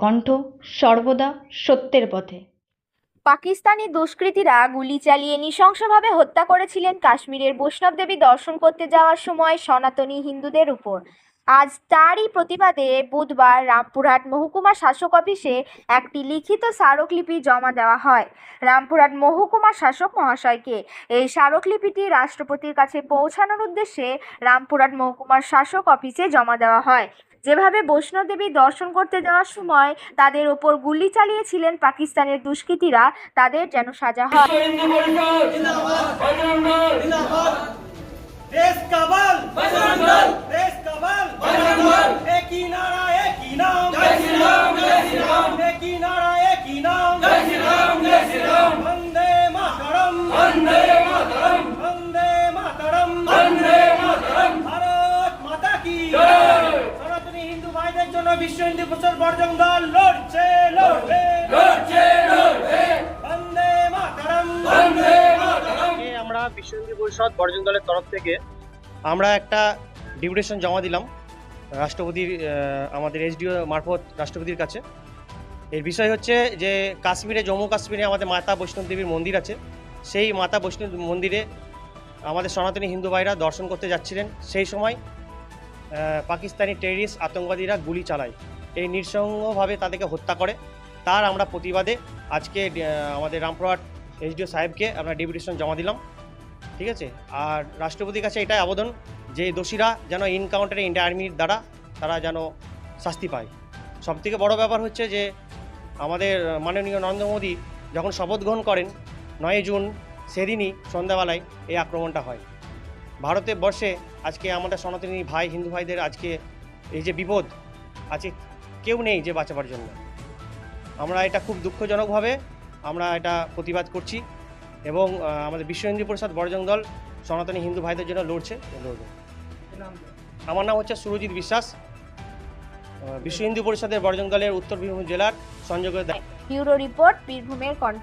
কণ্ঠ সর্বদা সত্যের পথে। পাকিস্তানি দুষ্কৃতীরা গুলি চালিয়ে নৃশংসভাবে হত্যা করেছিলেন কাশ্মীরের বৈষ্ণব দেবী দর্শন করতে যাওয়ার সময় সনাতনী হিন্দুদের উপর। আজ তারই প্রতিবাদে বুধবার রামপুরহাট মহকুমা শাসক অফিসে একটি লিখিত স্মারকলিপি জমা দেওয়া হয় রামপুরহাট মহকুমা শাসক মহাশয়কে। এই স্মারকলিপিটি রাষ্ট্রপতির কাছে পৌঁছানোর উদ্দেশ্যে রামপুরহাট মহকুমার শাসক অফিসে জমা দেওয়া হয়। যেভাবে বৈষ্ণব দেবী দর্শন করতে যাওয়ার সময় তাদের ওপর গুলি চালিয়েছিলেন পাকিস্তানের দুষ্কৃতীরা, তাদের যেন সাজা হয়। देश का बल बजरंग दल, देश का बल बजरंग दल, एक ही नारा एक ही नाम, जय श्री राम जय श्री राम, एक ही नारा एक ही नाम, जय श्री राम जय श्री राम, वंदे मातरम वंदे मातरम वंदे मातरम वंदे मातरम, भारत माता की जय। সনাতনী হিন্দু ভাইদের জন্য বিশ্ব হিন্দু প্রচার বর্জন দল লড়ছে লড়বে লড়ছে লড়বে, বন্দে মাতরম বন্দে মাতরম। আমরা বিশ্ব হিন্দু পরিষদ বর্জন দলের তরফ থেকে আমরা একটা ডেপুটেশন জমা দিলাম রাষ্ট্রপতির, আমাদের এসডিও মারফত রাষ্ট্রপতির কাছে। এর বিষয় হচ্ছে যে কাশ্মীরে, জম্মু কাশ্মীরে আমাদের মাতা বৈষ্ণব দেবীর মন্দির আছে। সেই মাতা বৈষ্ণব মন্দিরে আমাদের সনাতনী হিন্দু ভাইরা দর্শন করতে যাচ্ছিলেন। সেই সময় পাকিস্তানি টেররিস্ট আতঙ্কবাদীরা গুলি চালায়, এই নৃশংসভাবে তাদেরকে হত্যা করে। তার আমরা প্রতিবাদে আজকে আমাদের রামপুরহাট এসডিও সাহেবকে আমরা ডেপুটেশন জমা দিলাম, ঠিক আছে। আর রাষ্ট্রপতির কাছে এটাই আবেদন যে দোষীরা যেন এনকাউন্টারে ইন্ডিয়ান আর্মির দ্বারা তারা যেন শাস্তি পায়। সবথেকে বড় ব্যাপার হচ্ছে যে আমাদের মাননীয় নরেন্দ্র মোদী যখন শপথ গ্রহণ করেন 9 জুন, সেদিনই সন্ধ্যাবেলায় এই আক্রমণটা হয়। ভারতের বর্ষে আজকে আমাদের সনাতনী ভাই, হিন্দু ভাইদের আজকে এই যে বিপদ আছে, কেউ নেই যে বাঁচাবার জন্য। আমরা এটা খুব দুঃখজনকভাবে আমরা এটা প্রতিবাদ করছি এবং আমাদের বিশ্ব হিন্দু পরিষদ বর্জন দল সনাতনী হিন্দু ভাইদের জন্য লড়বে। আমার নাম হচ্ছে সুরজিৎ বিশ্বাস, বিশ্ব হিন্দু পরিষদের বর্জন দলের উত্তর বীরভূম জেলার সংযোগের দায়িত্ব। ব্যুরো রিপোর্ট, বীরভূমের কণ্ঠ।